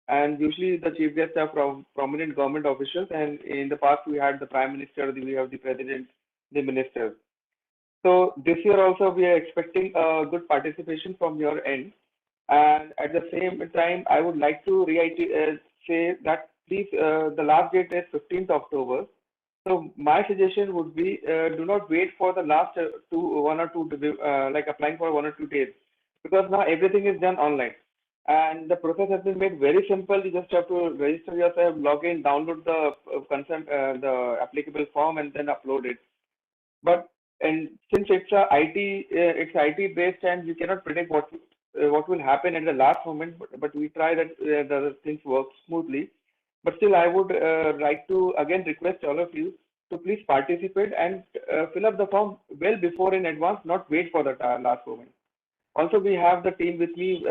And usually the chief guests are from prominent government officials, and in the past we had the prime minister, we have the president, the ministers. So this year also we are expecting a good participation from your end. And at the same time, I would like to say that please, the last date is 15th October. So my suggestion would be, do not wait for the last 1 or 2 like applying for 1 or 2 days, because now everything is done online, and the process has been made very simple. You just have to register yourself, log in, download the the applicable form, and then upload it. But and since it's IT based, and we cannot predict what will happen at the last moment, but we try that the things work smoothly. But still, I would like to again request all of you to please participate and fill up the form well before in advance, not wait for the last moment. Also, we have the team with me,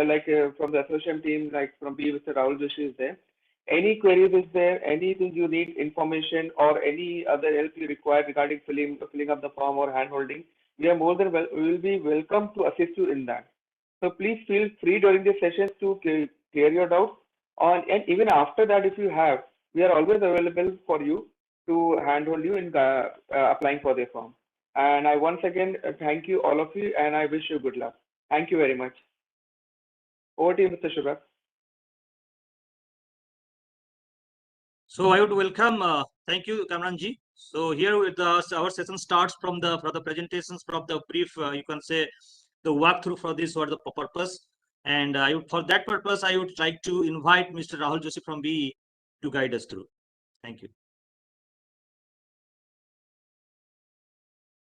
from the ASSOCHAM team, like from B, Mr. Rahul Joshi is there. Any queries is there, anything you need information or any other help you require regarding filling up the form or hand holding, we are more than we will be welcome to assist you in that. So please feel free during the sessions to clear your doubts. And even after that, if you have, we are always available for you to handhold you in applying for the form. And I once again thank you all of you, and I wish you good luck. Thank you very much. Over to you, Mr. Shubham. So I would welcome. Thank you, Kamranji. So here with us, our session starts from the presentations, from the brief. You can say the walkthrough for this or the purpose. And for that purpose, I would like to invite Mr. Rahul Joshi from BE to guide us through. Thank you.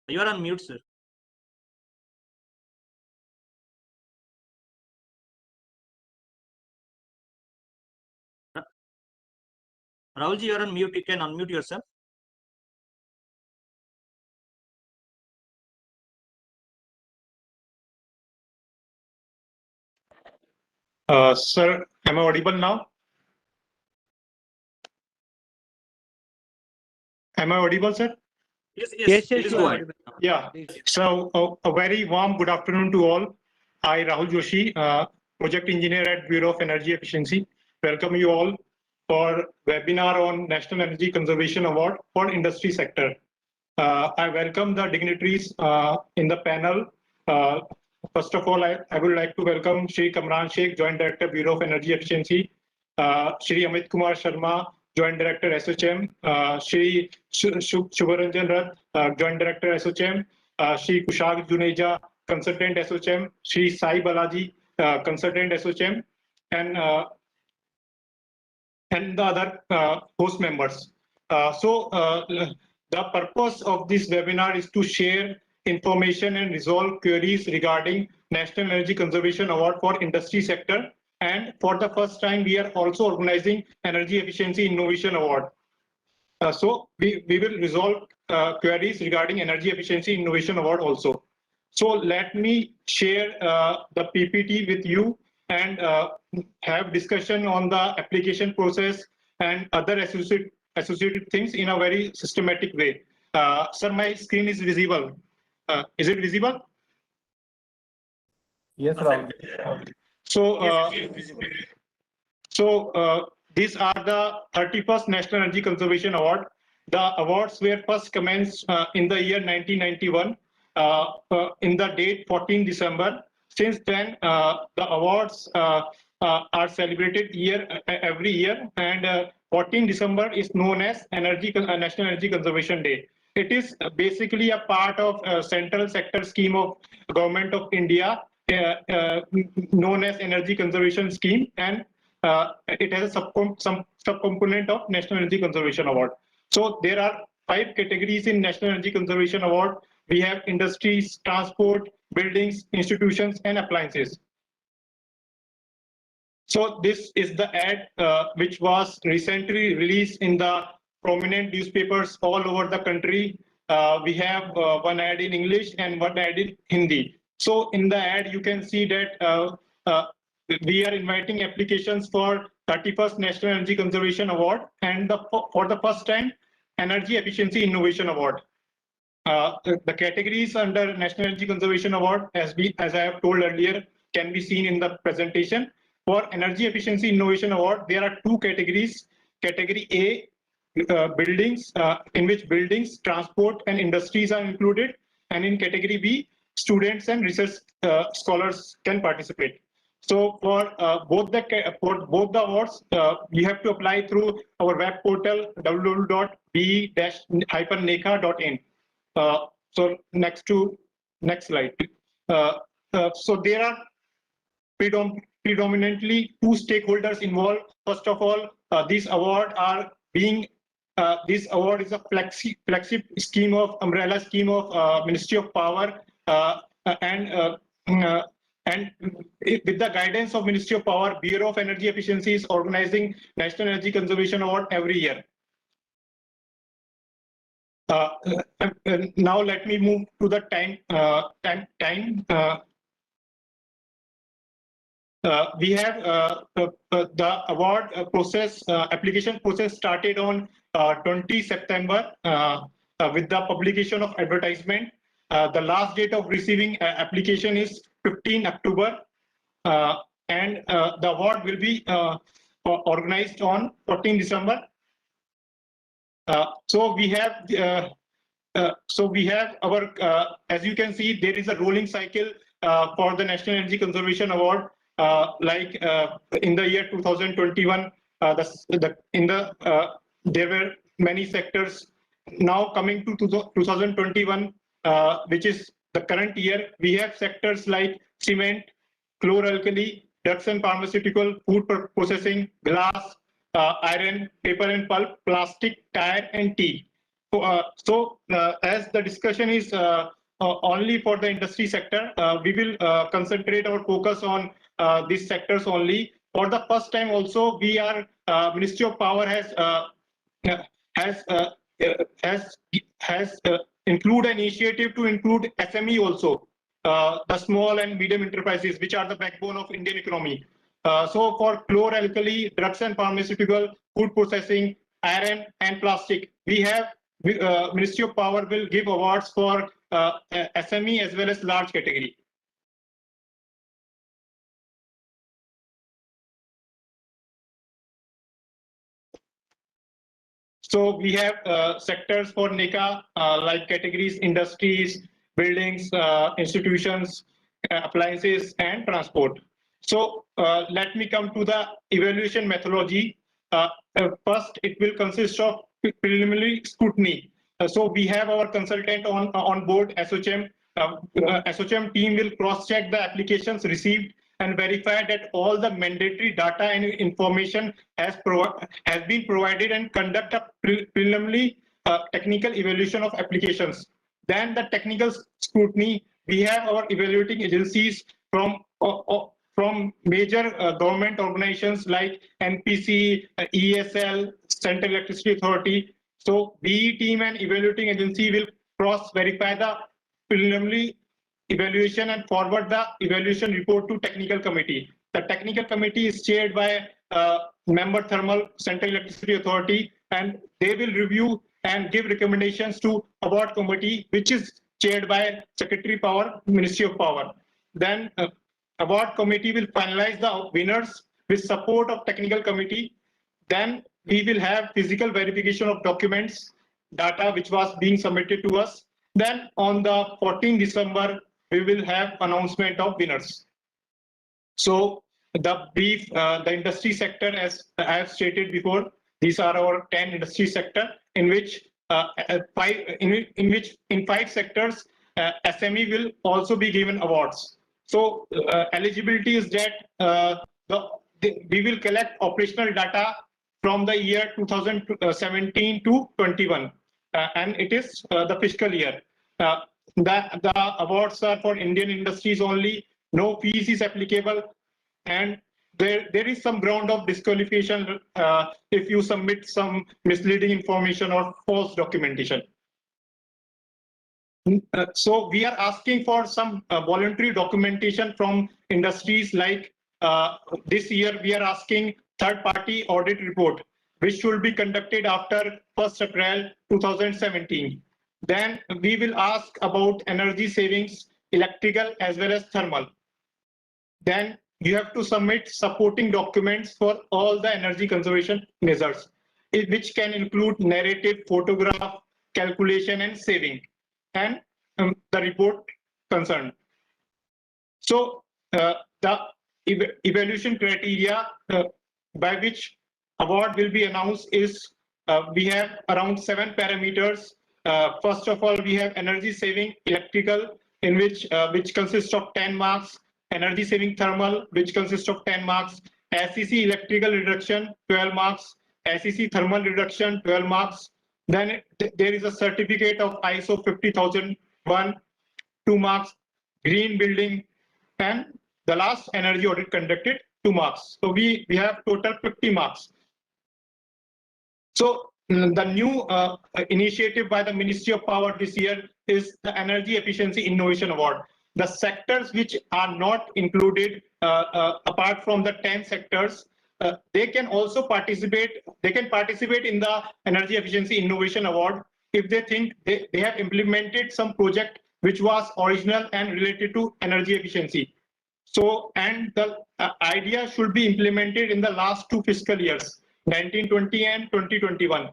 You are on mute, sir. Rahulji, you are on mute. You can unmute yourself. Sir, am I audible now? Am I audible, sir? Yes, please go ahead. Yeah. So a very warm good afternoon to all. I, Rahul Joshi, project engineer at Bureau of Energy Efficiency, welcome you all for webinar on National Energy Conservation Award for Industry Sector. I welcome the dignitaries in the panel. First of all, I would like to welcome Shri Kamran Sheikh, Joint Director, Bureau of Energy Efficiency, Shri Amit Kumar Sharma, Joint Director, ASSOCHAM, Shri Shubharanjan Rath, Joint Director, ASSOCHAM, Shri Kushag Juneja, Consultant, ASSOCHAM, Shri Sai Balaji, Consultant, ASSOCHAM, and the other host members. The purpose of this webinar is to share information and resolve queries regarding National Energy Conservation Award for Industry Sector. And for the first time, we are also organizing Energy Efficiency Innovation Award. So we will resolve queries regarding Energy Efficiency Innovation Award also. So let me share the PPT with you and have discussion on the application process and other associated things in a very systematic way. Sir, my screen is visible. Is it visible? Yes, Rahul. So these are the 31st National Energy Conservation Award. The awards were first commenced in the year 1991, in the date 14 December. Since then, the awards are celebrated every year, and 14 December is known as National Energy Conservation Day. It is basically a part of central sector scheme of Government of India, known as Energy Conservation Scheme, and it has some subcomponent of National Energy Conservation Award. So there are 5 categories in National Energy Conservation Award. We have industries, transport, buildings, institutions, and appliances. So this is the ad which was recently released in the prominent newspapers all over the country. We have one ad in English and one ad in Hindi. So in the ad, you can see that we are inviting applications for 31st National Energy Conservation Award and for the first time, Energy Efficiency Innovation Award. The categories under National Energy Conservation Award, as I have told earlier, can be seen in the presentation. For Energy Efficiency Innovation Award, there are two categories. Category A, buildings, in which buildings, transport, and industries are included. And in category B, students and research scholars can participate. So for both the awards, you have to apply through our web portal www.be-neca.in. So next slide. So there are predominantly two stakeholders involved. First of all, this award is a flagship scheme of umbrella scheme of Ministry of Power and with the guidance of Ministry of Power, Bureau of Energy Efficiency is organizing National Energy Conservation Award every year. Now let me move to the time. We have the award process, application process started on 20 September with the publication of advertisement. The last date of receiving application is 15 October, and the award will be organized on 14 December. So we have our, as you can see, there is a rolling cycle for the National Energy Conservation Award. Like in the year 2021, there were many sectors. Now coming to 2021, which is the current year, we have sectors like cement, Chlor-Alkali, drugs and pharmaceutical, food processing, glass, iron, paper and pulp, plastic, tire and tea. So as the discussion is only for the industry sector, we will concentrate our focus on these sectors only. For the first time also, we are Ministry of Power has include an initiative to include SME also, the small and medium enterprises, which are the backbone of Indian economy. So for Chlor-Alkali, drugs and pharmaceutical, food processing, iron and plastic, we have Ministry of Power will give awards for SME as well as large category. So we have sectors for NECA like categories, industries, buildings, institutions, appliances, and transport. So let me come to the evaluation methodology. First, it will consist of preliminary scrutiny. So we have our consultant on board, ASSOCHAM. ASSOCHAM team will cross-check the applications received and verify that all the mandatory data and information has been provided and conduct a preliminary technical evaluation of applications. Then the technical scrutiny, we have our evaluating agencies from major government organizations like NPC, ESL, Central Electricity Authority. So BE team and evaluating agency will cross-verify the preliminary evaluation and forward the evaluation report to technical committee. The technical committee is chaired by member thermal Central Electricity Authority, and they will review and give recommendations to award committee, which is chaired by Secretary Power, Ministry of Power. Then award committee will finalize the winners with support of technical committee. Then we will have physical verification of documents, data which was being submitted to us. Then on the 14th December, we will have announcement of winners. So the brief, the industry sector, as I have stated before, these are our 10 industry sector in which in 5 sectors, SME will also be given awards. So eligibility is that we will collect operational data from the year 2017 to 21, and it is the fiscal year. The awards are for Indian industries only. No fees is applicable, and there is some ground of disqualification if you submit some misleading information or false documentation. So we are asking for some voluntary documentation from industries like this year we are asking third-party audit report, which should be conducted after 1st April 2017. Then we will ask about energy savings, electrical as well as thermal. Then you have to submit supporting documents for all the energy conservation measures, which can include narrative, photograph, calculation, and saving, and the report concerned. So the evaluation criteria by which award will be announced is we have around 7 parameters. First of all, we have energy saving electrical, in which consists of 10 marks, energy saving thermal, which consists of 10 marks, SEC electrical reduction, 12 marks, SEC thermal reduction, 12 marks. Then there is a certificate of ISO 50001, 2 marks, green building, and the last energy audit conducted, 2 marks. So we have total 50 marks. So the new initiative by the Ministry of Power this year is the Energy Efficiency Innovation Award. The sectors which are not included, apart from the 10 sectors, they can also participate. They can participate in the Energy Efficiency Innovation Award if they think they have implemented some project which was original and related to energy efficiency. So, and the idea should be implemented in the last 2 fiscal years, 1920 and 2021.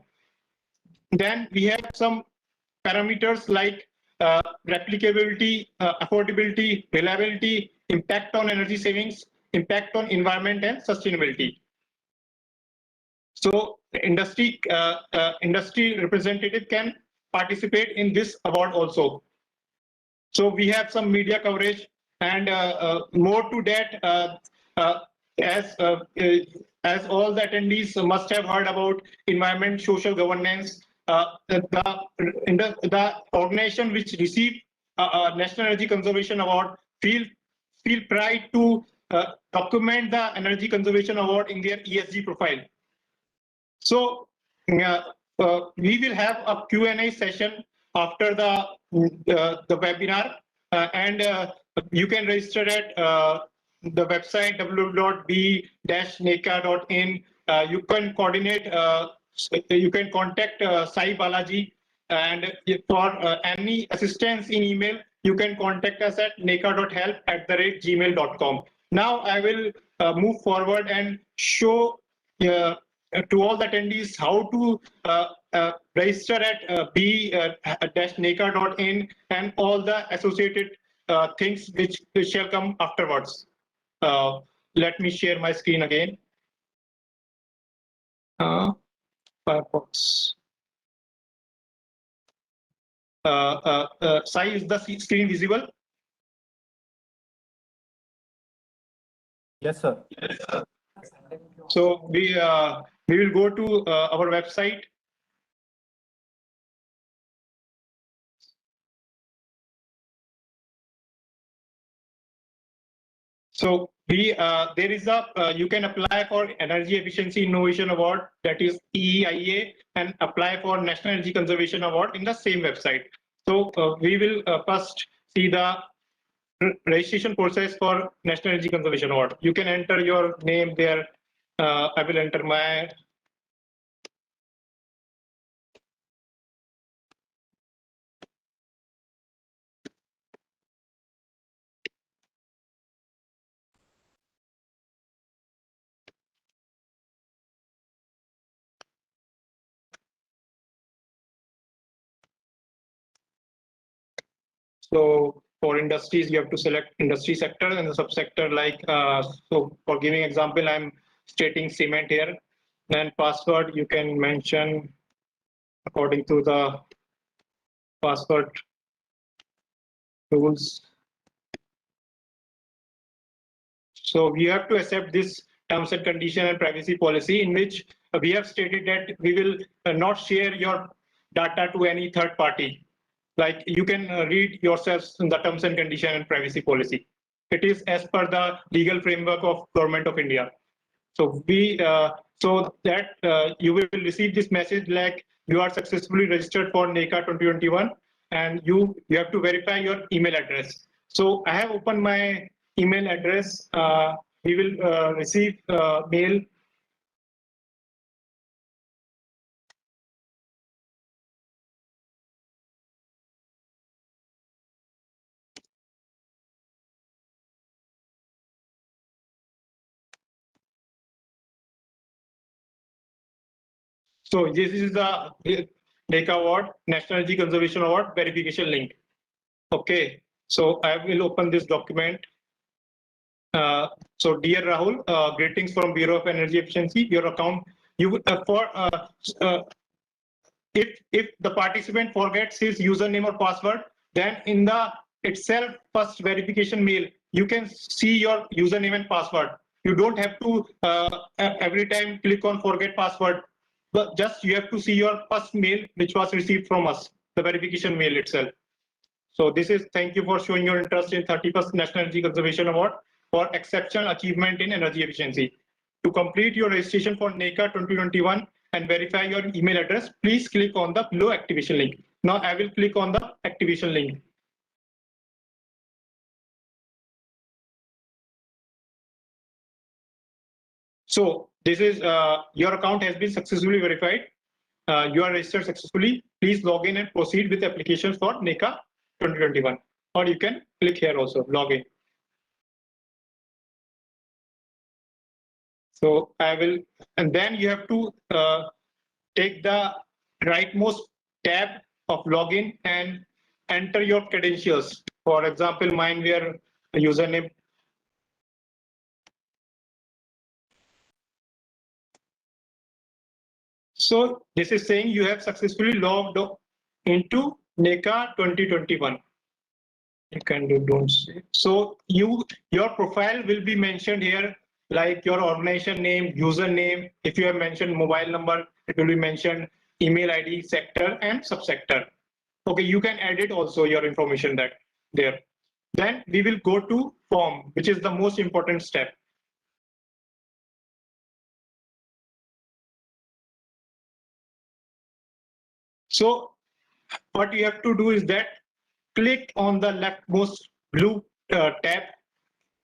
Then we have some parameters like replicability, affordability, reliability, impact on energy savings, impact on environment, and sustainability. So industry representative can participate in this award also. So we have some media coverage, and more to that, as all the attendees must have heard about environment, social governance. The organization which received National Energy Conservation Award feel pride to document the Energy Conservation Award in their ESG profile. So we will have a Q&A session after the webinar, and you can register at the website www.b-neca.in. You can coordinate. You can contact Sai Balaji, and for any assistance in email, you can contact us at neca.help@gmail.com. Now I will move forward and show to all the attendees how to register at b-neca.in and all the associated things which shall come afterwards. Let me share my screen again. Firefox. Sai, is the screen visible? Yes, sir. Yes, sir. So we will go to our website. So there is a you can apply for Energy Efficiency Innovation Award, that is EEIA, and apply for National Energy Conservation Award in the same website. So we will first see the registration process for National Energy Conservation Award. You can enter your name there. I will enter my. So for industries, you have to select industry sector and the subsector, like, so for giving example, I'm stating cement here. Then password, you can mention according to the password rules. So we have to accept this terms and condition and privacy policy, in which we have stated that we will not share your data to any third party. Like, you can read yourselves in the terms and condition and privacy policy. It is as per the legal framework of Government of India. So so that you will receive this message like you are successfully registered for NECA 2021, and you have to verify your email address. So I have opened my email address. We will receive mail. So this is the NECA Award, National Energy Conservation Award verification link. Okay, so I will open this document. So dear Rahul, greetings from Bureau of Energy Efficiency. Your account, you would if the participant forgets his username or password, then in the itself first verification mail, you can see your username and password. You don't have to every time click on forget password, but just you have to see your first mail which was received from us, the verification mail itself. So this is, thank you for showing your interest in 31st National Energy Conservation Award for exceptional achievement in energy efficiency. To complete your registration for NECA 2021 and verify your email address, please click on the below activation link. Now I will click on the activation link. So this is your account has been successfully verified. You are registered successfully. Please log in and proceed with applications for NECA 2021. Or you can click here also, log in. So I will, and then you have to take the rightmost tab of login and enter your credentials. For example, mine were username. So this is saying you have successfully logged into NECA 2021. You can do, don't say. So your profile will be mentioned here, like your organization name, username. If you have mentioned mobile number, it will be mentioned email ID, sector, and subsector. Okay, you can edit also your information that there. Then we will go to form, which is the most important step. So what you have to do is that click on the leftmost blue tab,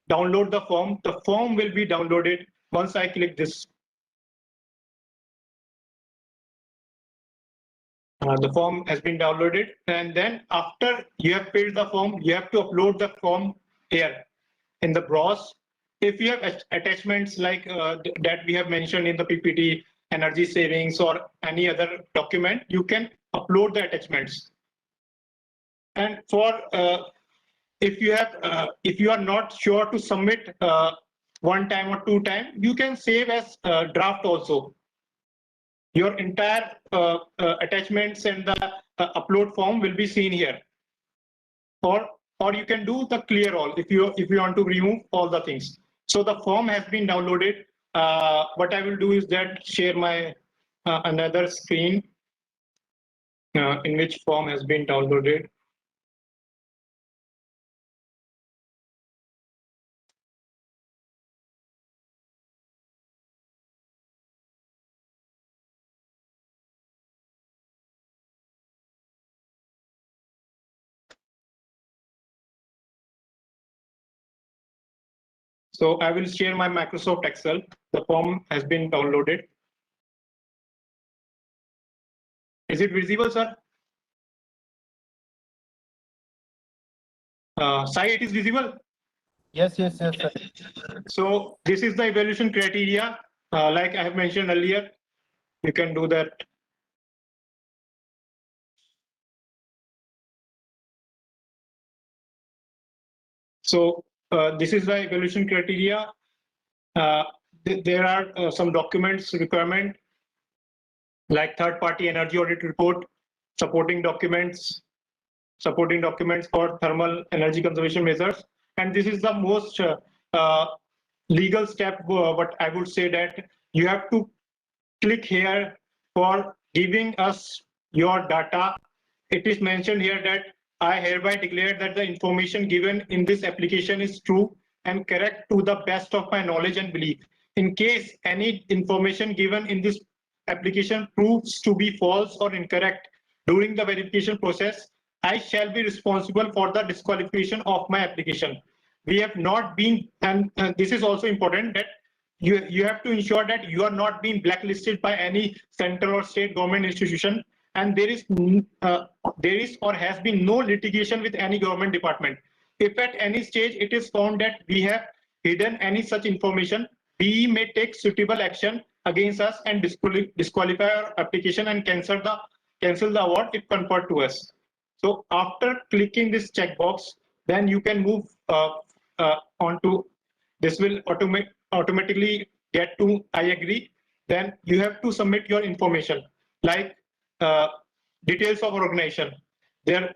download the form. The form will be downloaded once I click this. The form has been downloaded, and then after you have filled the form, you have to upload the form here in the browse. If you have attachments like that we have mentioned in the PPT, energy savings or any other document, you can upload the attachments. And for if you are not sure to submit one time or two time, you can save as draft also. Your entire attachments and the upload form will be seen here. Or you can do the clear all if you want to remove all the things. So the form has been downloaded. What I will do is that share my another screen in which form has been downloaded. So I will share my Microsoft Excel. The form has been downloaded. Is it visible, sir? Sai, it is visible? Yes, sir. So this is the evaluation criteria. Like I have mentioned earlier, you can do that. So this is the evaluation criteria. There are some documents requirement like third-party energy audit report, supporting documents for thermal energy conservation measures. And this is the most legal step. But I would say that you have to click here for giving us your data. It is mentioned here that I hereby declare that the information given in this application is true and correct to the best of my knowledge and belief. In case any information given in this application proves to be false or incorrect during the verification process, I shall be responsible for the disqualification of my application. We have not been, and this is also important, that you have to ensure that you are not being blacklisted by any central or state government institution, and there is or has been no litigation with any government department. If at any stage it is found that we have hidden any such information, we may take suitable action against us and disqualify our application and cancel the award if conferred to us. So after clicking this checkbox, then you can move on to, this will automatically get to I agree. Then you have to submit your information like details of organization, the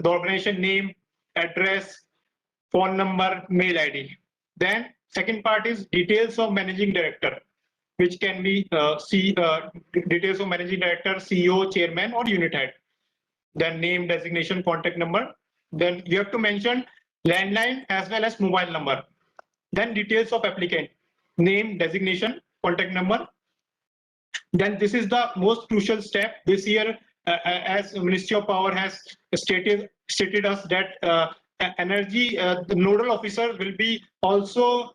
organization name, address, phone number, mail ID. Then second part is details of managing director, which can be details of managing director, CEO, chairman, or unit head. Then name, designation, contact number. Then you have to mention landline as well as mobile number. Then details of applicant, name, designation, contact number. Then this is the most crucial step this year, as Ministry of Power has stated us that energy, the nodal officer will be also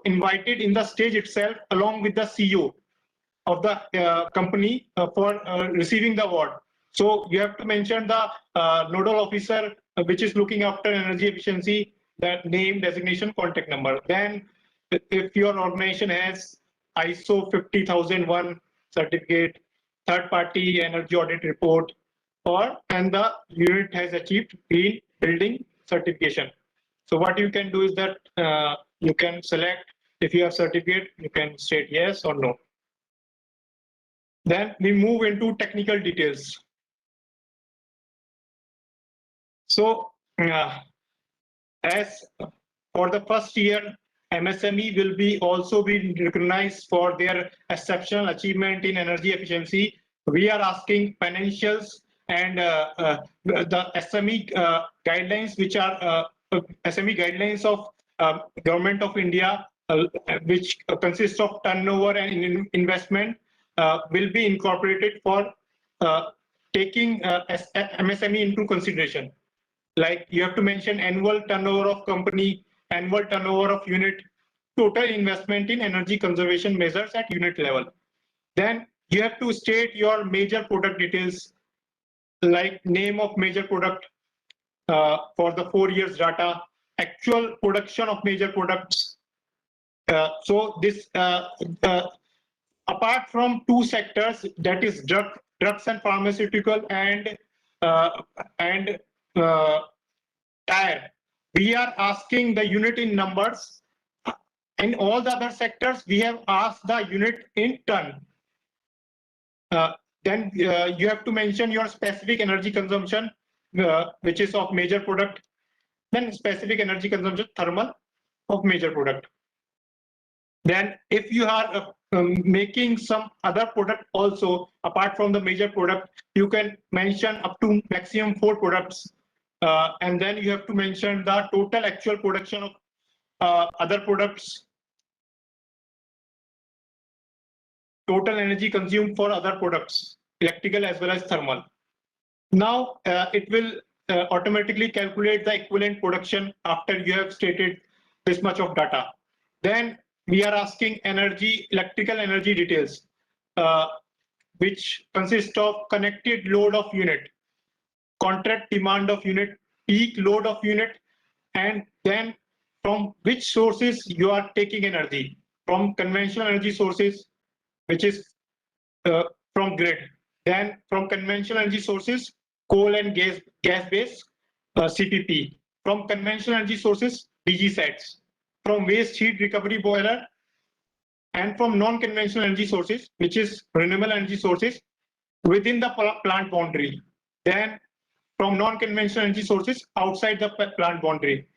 invited in the stage itself along with the CEO of the company for receiving the award. So you have to mention the nodal officer which is looking after energy efficiency, that name, designation, contact number. Then if your organization has ISO 50001 certificate, third party energy audit report, and the unit has achieved green building certification. So what you can do is that you can select, if you have certificate, you can state yes or no. Then we move into technical details. So as for the first year, MSME will also be recognized for their exceptional achievement in energy efficiency. We are asking financials and the SME guidelines, which are SME guidelines of Government of India, which consists of turnover and investment, will be incorporated for taking MSME into consideration. Like you have to mention annual turnover of company, annual turnover of unit, total investment in energy conservation measures at unit level. Then you have to state your major product details, like name of major product for the 4 years data, actual production of major products. So this, apart from two sectors, that is drugs and pharmaceutical and tire, we are asking the unit in numbers. In all the other sectors, we have asked the unit in ton. Then you have to mention your specific energy consumption, which is of major product. Then specific energy consumption, thermal, of major product. Then if you are making some other product also, apart from the major product, you can mention up to maximum 4 products. And then you have to mention the total actual production of other products, total energy consumed for other products, electrical as well as thermal. Now it will automatically calculate the equivalent production after you have stated this much of data. Then we are asking electrical energy details, which consist of connected load of unit, contract demand of unit, peak load of unit, and then from which sources you are taking energy, from conventional energy sources, which is from grid. Then from conventional energy sources, coal and gas-based CPP. From conventional energy sources, DG sets. From waste heat recovery boiler, and from non-conventional energy sources, which is renewable energy sources within the plant boundary. Then from non-conventional energy sources outside the plant boundary.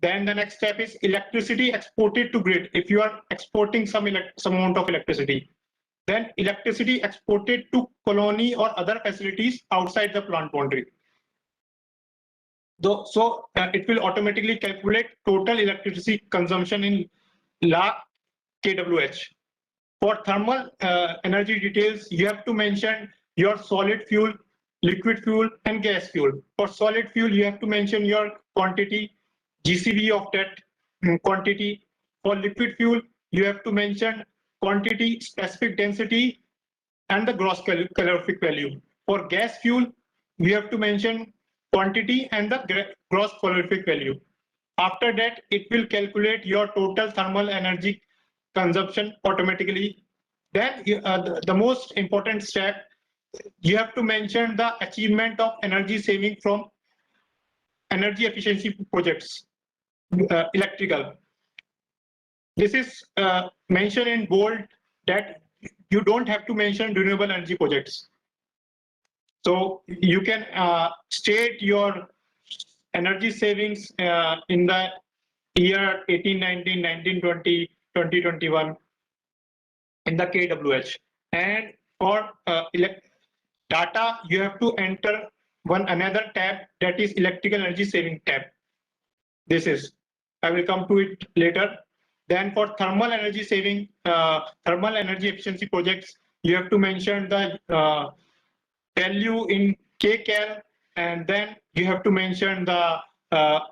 Then the next step is electricity exported to grid. If you are exporting some amount of electricity, then electricity exported to colony or other facilities outside the plant boundary. So it will automatically calculate total electricity consumption in lakh kWh. For thermal energy details, you have to mention your solid fuel, liquid fuel, and gas fuel. For solid fuel, you have to mention your quantity, GCV of that quantity. For liquid fuel, you have to mention quantity, specific density, and the gross calorific value. For gas fuel, you have to mention quantity and the gross calorific value. After that, it will calculate your total thermal energy consumption automatically. Then the most important step, you have to mention the achievement of energy saving from energy efficiency projects, electrical. This is mentioned in bold that you don't have to mention renewable energy projects. So you can state your energy savings in the year 1819, 1920, 2021 in the KWH. And for data, you have to enter another tab, that is electrical energy saving tab. This is, I will come to it later. Then for thermal energy saving, thermal energy efficiency projects, you have to mention the value in kcal, and then you have to mention the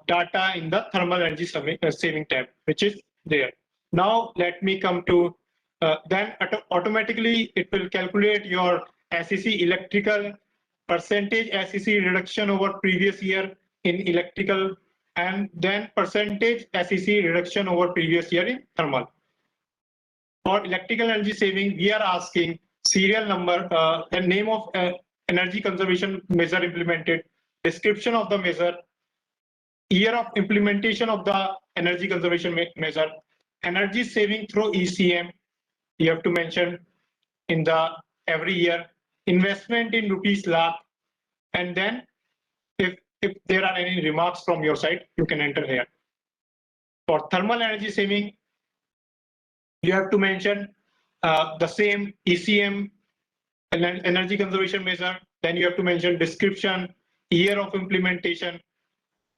data in the thermal energy saving tab, which is there. Now let me come to, then automatically it will calculate your SEC electrical percentage SEC reduction over previous year in electrical, and then percentage SEC reduction over previous year in thermal. For electrical energy saving, we are asking serial number, the name of energy conservation measure implemented, description of the measure, year of implementation of the energy conservation measure, energy saving through ECM, you have to mention in the every year, investment in rupees lakh, and then if there are any remarks from your side, you can enter here. For thermal energy saving, you have to mention the same ECM, energy conservation measure, then you have to mention description, year of implementation.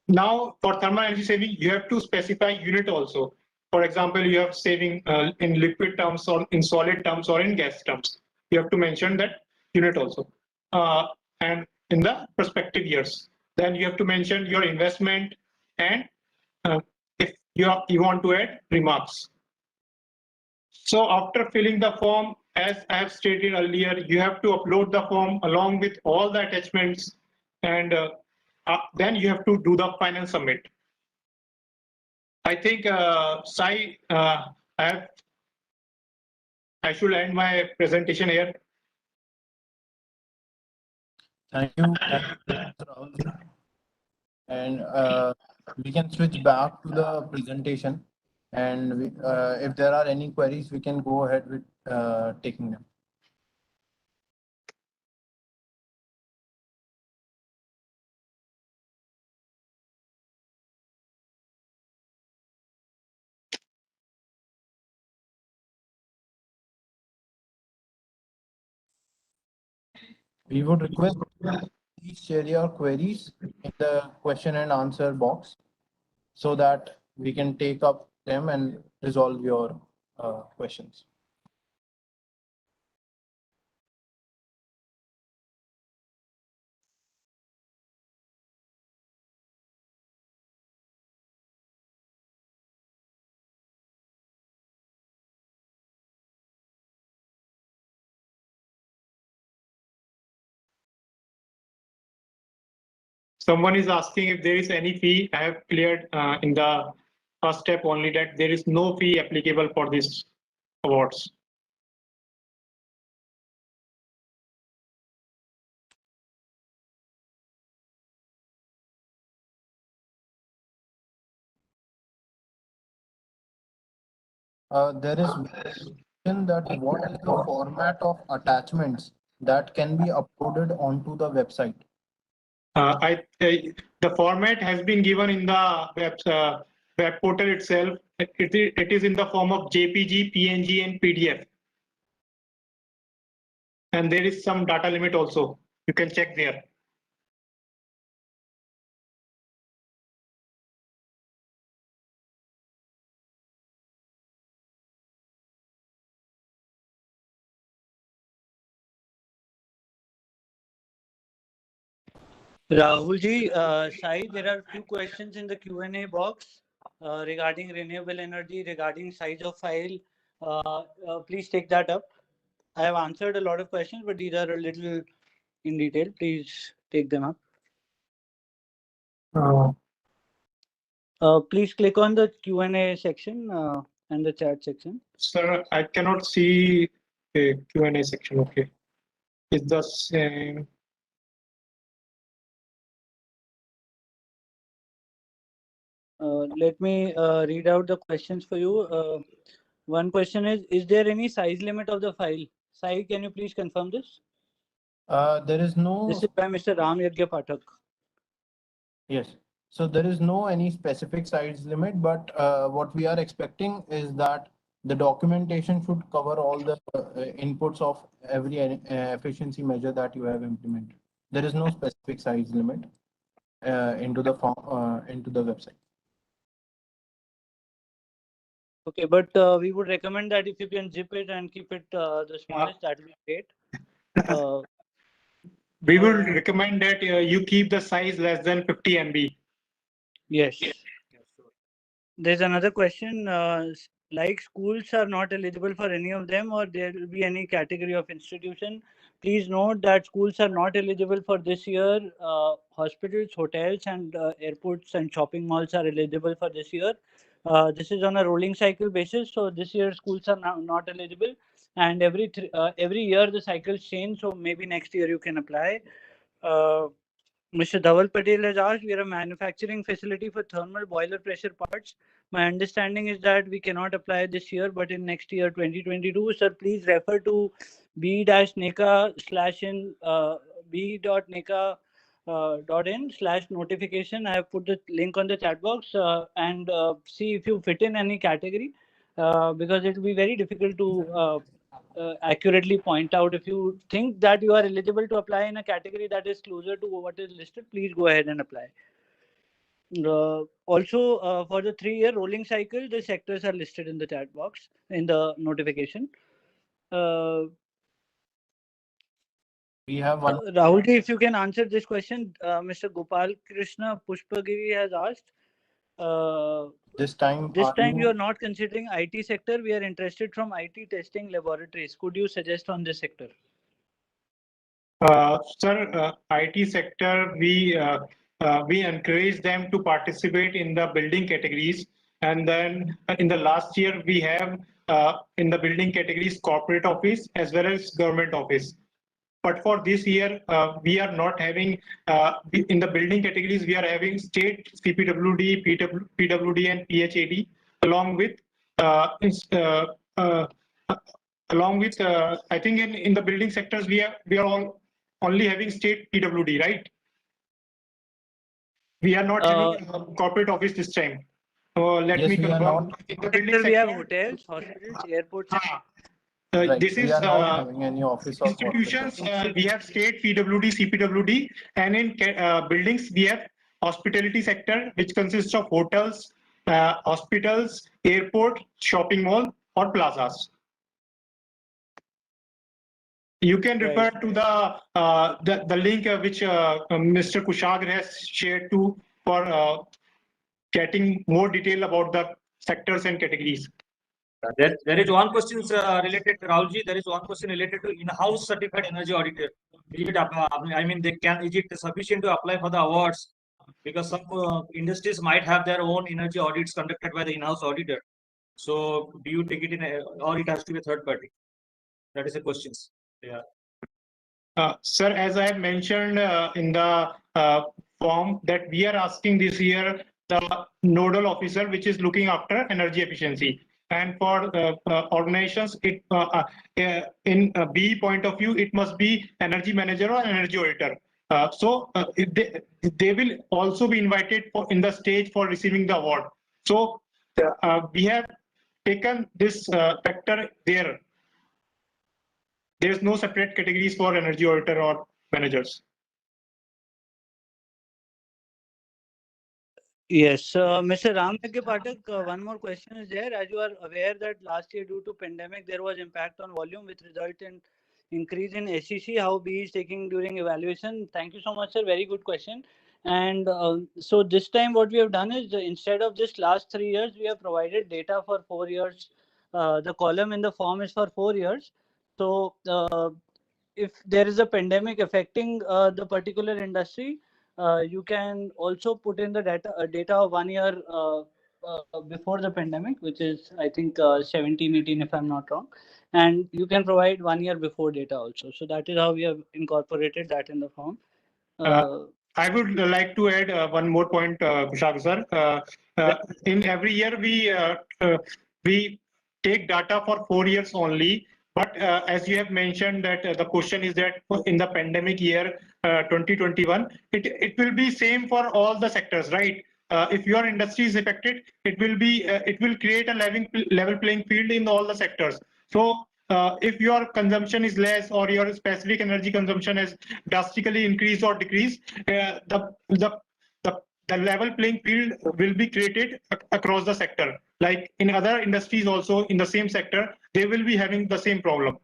Now for thermal energy saving, you have to specify unit also. For example, you have saving in liquid terms or in solid terms or in gas terms. You have to mention that unit also. And in the prospective years, then you have to mention your investment, and if you want to add remarks. So after filling the form, as I have stated earlier, you have to upload the form along with all the attachments, and then you have to do the final submit. I think, Sai, I should end my presentation here. Thank you, Rahul. And we can switch back to the presentation. And if there are any queries, we can go ahead with taking them. We would request please share your queries in the question and answer box so that we can take up them and resolve your questions. Someone is asking if there is any fee. I have cleared in the first step only that there is no fee applicable for these awards. There is one question that what is the format of attachments that can be uploaded onto the website? The format has been given in the web portal itself. It is in the form of JPG, PNG, and PDF. And there is some data limit also. You can check there. Rahul ji, Sai, there are few questions in the Q&A box regarding renewable energy, regarding size of file. Please take that up. I have answered a lot of questions, but these are a little in detail. Please take them up. Please click on the Q&A section and the chat section. Sir, I cannot see a Q&A section. Okay. It's the same. Let me read out the questions for you. One question is there any size limit of the file? Sai, can you please confirm this? There is no. This is by Mr. Ram Yagya Pathak. Yes. So there is no any specific size limit, but what we are expecting is that the documentation should cover all the inputs of every efficiency measure that you have implemented. There is no specific size limit into the form into the website. Okay, but we would recommend that if you can zip it and keep it the smallest, that would be great. We would recommend that you keep the size less than 50 MB. Yes. There's another question. Like schools are not eligible for any of them, or there will be any category of institution. Please note that schools are not eligible for this year. Hospitals, hotels, and airports and shopping malls are eligible for this year. This is on a rolling cycle basis. So this year schools are not eligible, and every year the cycles change. So maybe next year you can apply. Mr. Dhaval Patel has asked, we are a manufacturing facility for thermal boiler pressure parts. My understanding is that we cannot apply this year, but in next year, 2022, sir, please refer to b-neca/in b.neca.in/notification. I have put the link on the chat box and see if you fit in any category because it will be very difficult to accurately point out. If you think that you are eligible to apply in a category that is closer to what is listed, please go ahead and apply. Also, for the 3-year rolling cycle, the sectors are listed in the chat box in the notification. We have one. Rahul, if you can answer this question, Mr. Gopal Krishna Pushpagiri has asked. This time you are not considering IT sector. We are interested from IT testing laboratories. Could you suggest on this sector? Sir, IT sector, we encourage them to participate in the building categories. And then in the last year, we have in the building categories, corporate office as well as government office. But for this year, we are not having, in the building categories, we are having state CPWD, PWD and PHAD, along with, I think in the building sectors, we are all only having state PWD, right? We are not having corporate office this time. Let me confirm. In the building sector, we have hotels, hospitals, airports. Right. This is having any office institutions. We have state PWD, CPWD, and in buildings we have hospitality sector, which consists of hotels, hospitals, airport, shopping mall, or plazas. You can refer to the link which Mr. Kushagar has shared to for getting more detail about the sectors and categories. There is one question related to Rahulji. There is one question related to in-house certified energy auditor. Is it sufficient to apply for the awards? Because some industries might have their own energy audits conducted by the in-house auditor. So do you take it in, or it has to be a third party? That is the question. Yeah. Sir, as I have mentioned in the form that we are asking this year, the nodal officer, which is looking after energy efficiency. And for organizations, in B point of view, it must be energy manager or energy auditor. So they will also be invited in the stage for receiving the award. So we have taken this factor there. There is no separate categories for energy auditor or managers. Yes, Mr. Ram Yagya Pathak, one more question is there. As you are aware that last year due to pandemic, there was impact on volume which result in increase in SEC, how B is taking during evaluation. Thank you so much, sir. Very good question. And so this time what we have done is instead of just last 3 years, we have provided data for 4 years. The column in the form is for 4 years. So if there is a pandemic affecting the particular industry, you can also put in the data of 1 year before the pandemic, which is I think 17, 18 if I'm not wrong, and you can provide 1 year before data also. So that is how we have incorporated that in the form. I would like to add one more point, Kushag sir. In every year we take data for 4 years only. But as you have mentioned that the question is that in the pandemic year 2021, it will be same for all the sectors, right? If your industry is affected, it will create a level playing field in all the sectors. So if your consumption is less or your specific energy consumption has drastically increased or decreased, the level playing field will be created across the sector. Like in other industries also in the same sector, they will be having the same problem.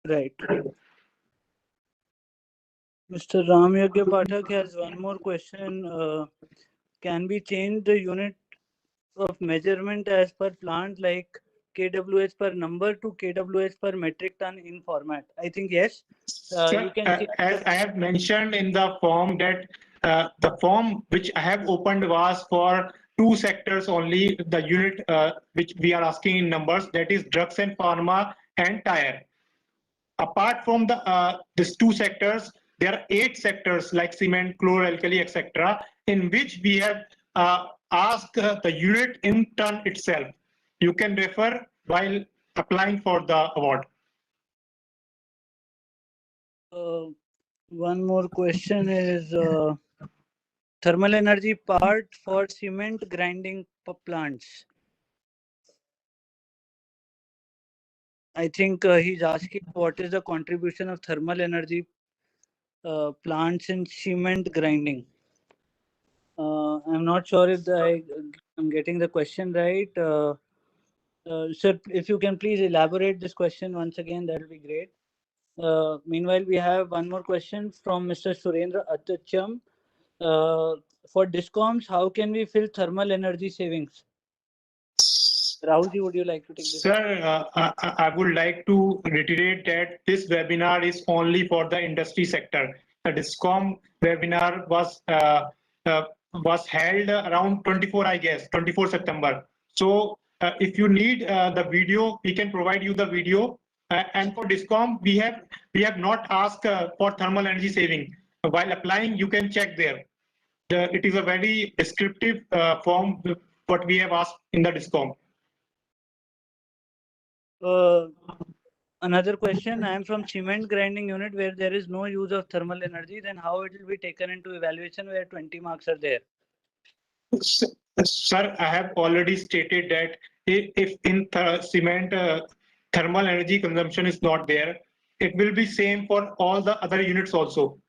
Right. Mr. Ram Yagya Pathak has one more question. Can we change the unit of measurement as per plant, like kWh per number to kWh per metric ton in format? I think yes. You can as I have mentioned in the form that the form which I have opened was for two sectors only, the unit which we are asking in numbers, that is drugs and pharma and tire. Apart from these two sectors, there are 8 sectors like cement, chlor-alkali, etc., in which we have asked the unit in ton itself. You can refer while applying for the award. One more question is thermal energy part for cement grinding plants. I think he's asking what is the contribution of thermal energy plants in cement grinding. I'm not sure if I'm getting the question right. Sir, if you can please elaborate this question once again, that will be great. Meanwhile, we have one more question from Mr. Surendra Attacham. For discoms, how can we fill thermal energy savings? Rahulji, would you like to take this? Sir, I would like to reiterate that this webinar is only for the industry sector. The DISCOM webinar was held around 24, I guess, 24 September. So if you need the video, we can provide you the video. And for DISCOM, we have not asked for thermal energy saving. While applying, you can check there. It is a very descriptive form what we have asked in the DISCOM. Another question. I am from cement grinding unit where there is no use of thermal energy. Then how it will be taken into evaluation where 20 marks are there? Sir, I have already stated that if in cement thermal energy consumption is not there, it will be same for all the other units also.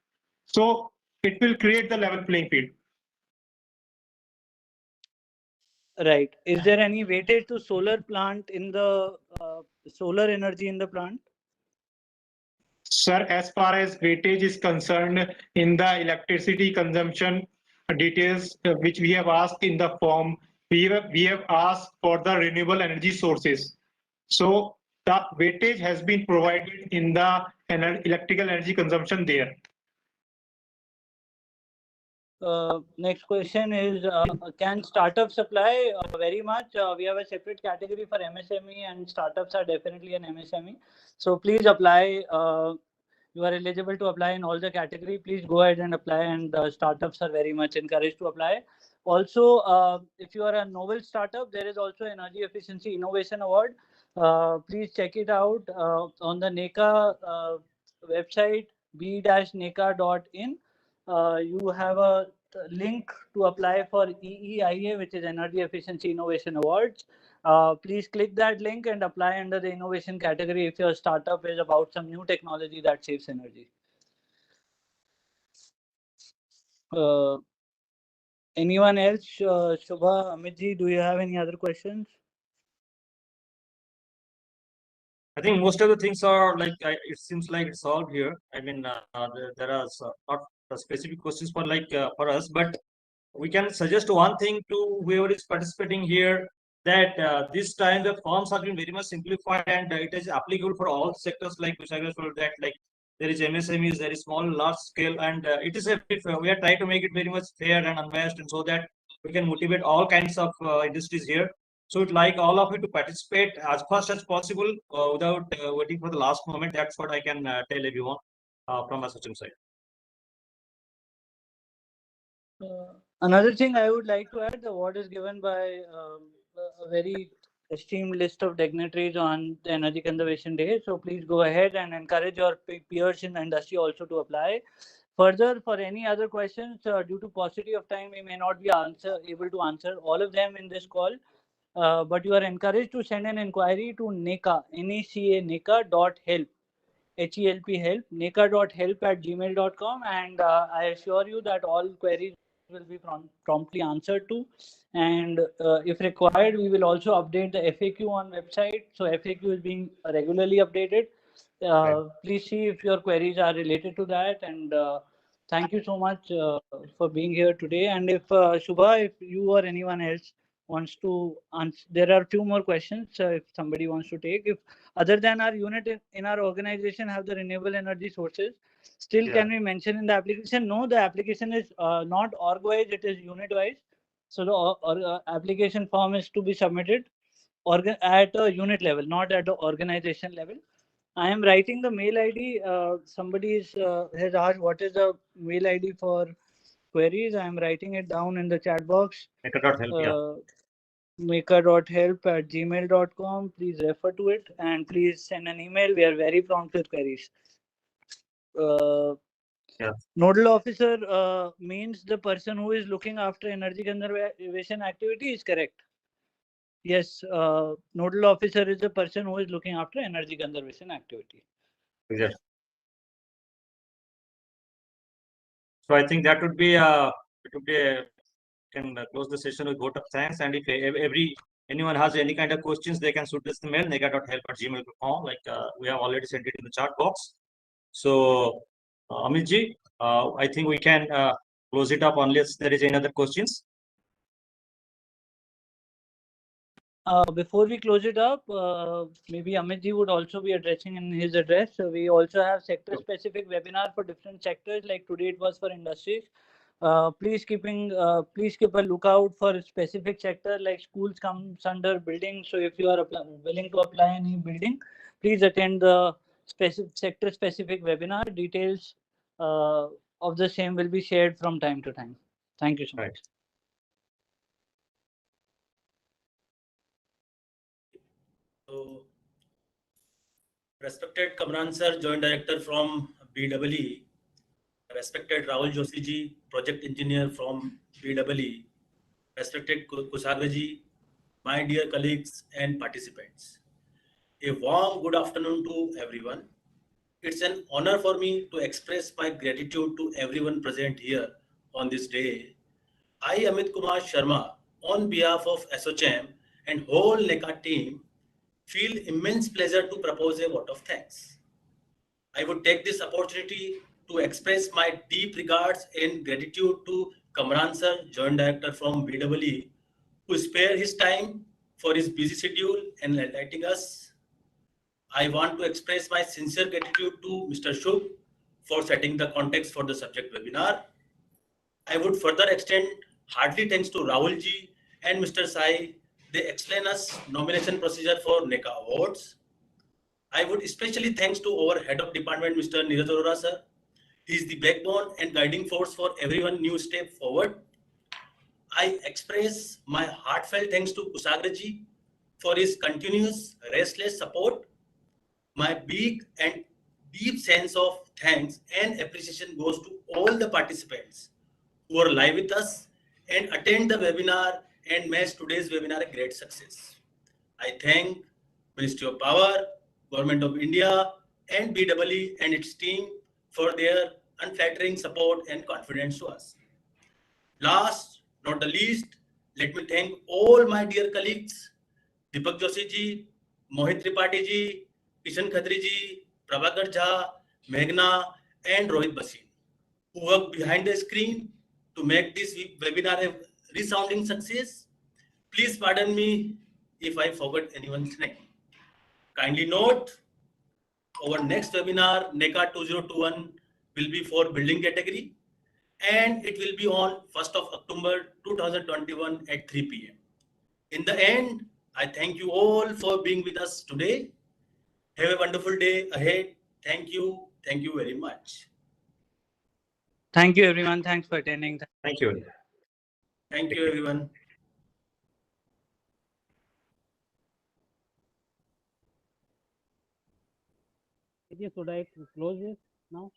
So it will create the level playing field. Right. Is there any weightage to solar plant in the solar energy in the plant? Sir, as far as weightage is concerned, in the electricity consumption details which we have asked in the form, we have asked for the renewable energy sources. So the weightage has been provided in the electrical energy consumption there. Next question is, can startups apply? Very much. We have a separate category for MSME and startups are definitely an MSME. So please apply. You are eligible to apply in all the category. Please go ahead and apply, and startups are very much encouraged to apply. Also, if you are a novel startup, there is also Energy Efficiency Innovation Award. Please check it out on the NECA website, b-neca.in. You have a link to apply for EEIA, which is Energy Efficiency Innovation Awards. Please click that link and apply under the innovation category if your startup is about some new technology that saves energy. Anyone else? Shubha, Amitji, do you have any other questions? I think most of the things are like, it seems like it's solved here. I mean, there are not specific questions for for us, but we can suggest one thing to whoever is participating here, that this time the forms have been very much simplified and it is applicable for all sectors, like Vishal told that, like there is MSMEs, there is small, large scale, and it is we are trying to make it very much fair and unbiased, and so that we can motivate all kinds of industries here. So I'd like all of you to participate as fast as possible without waiting for the last moment. That's what I can tell everyone from ASSOCHAM side. Another thing I would like to add, the award is given by a very esteemed list of dignitaries on the Energy Conservation Day. So please go ahead and encourage your peers in the industry also to apply. Further, for any other questions, due to paucity of time, we may not be able to answer all of them in this call. But you are encouraged to send an inquiry to NECA, NECA.help, HELP help, NECA.help@gmail.com, and I assure you that all queries will be promptly answered to. And if required, we will also update the FAQ on website. So FAQ is being regularly updated. Please see if your queries are related to that. And thank you so much for being here today. And if Shubha, if you or anyone else wants to answer, there are 2 more questions if somebody wants to take. If other than our unit in our organization have the renewable energy sources, still can we mention in the application? No, the application is not org wise, it is unit wise. So the application form is to be submitted at a unit level, not at the organization level. I am writing the mail ID. Somebody has asked what is the mail ID for queries. I am writing it down in the chat box. Maker.help@gmail.com. Please refer to it and please send an email. We are very prompt with queries. Nodal officer means the person who is looking after energy conservation activity is correct. Yes, nodal officer is the person who is looking after energy conservation activity. Yes. So I think that would be can close the session with vote of thanks. And if anyone has any kind of questions, they can shoot us the mail nega.help@gmail.com. Like we have already sent it in the chat box. So Amit ji, I think we can close it up unless there is any other questions. Before we close it up, maybe Amit ji would also be addressing in his address. So we also have sector-specific webinar for different sectors. Like today it was for industries. Please keep a lookout for a specific sector. Like schools comes under building. So if you are willing to apply any building, please attend the sector-specific webinar. Details of the same will be shared from time to time. Thank you so much. So, respected Kamran sir, Joint Director from BEE, respected Rahul Joshi ji, Project Engineer from BEE, respected Kushagra ji, my dear colleagues and participants. A warm good afternoon to everyone. It's an honor for me to express my gratitude to everyone present here on this day. I, Amit Kumar Sharma, on behalf of ASSOCHAM and whole NECA team, feel immense pleasure to propose a vote of thanks. I would take this opportunity to express my deep regards and gratitude to Kamran sir, Joint Director from BEE, who spared his time for his busy schedule and enlightening us. I want to express my sincere gratitude to Mr. Shubh for setting the context for the subject webinar. I would further extend hearty thanks to Rahul ji and Mr. Sai. They explain us nomination procedure for NECA awards. I would especially thanks to our head of department, Mr. Neeraj Arora sir. He is the backbone and guiding force for everyone new step forward. I express my heartfelt thanks to Kushagra ji for his continuous restless support. My big and deep sense of thanks and appreciation goes to all the participants who are live with us and attend the webinar and make today's webinar a great success. I thank Ministry of Power, Government of India and BEE and its team for their unflattering support and confidence to us. Last, not the least, let me thank all my dear colleagues, Deepak Joshi ji, Mohit Tripathi ji, Kishan Khatri ji, Prabhakar Jha, Meghna and Rohit Basin, who work behind the screen to make this webinar a resounding success. Please pardon me if I forgot anyone's name. Kindly note, our next webinar, NECA-2021, will be for building category, and it will be on 1st of October 2021 at 3 p.m. In the end, I thank you all for being with us today. Have a wonderful day ahead. Thank you. Thank you very much. Thank you, everyone. Thanks for attending. Thank you. Thank you, everyone. Should I close this now?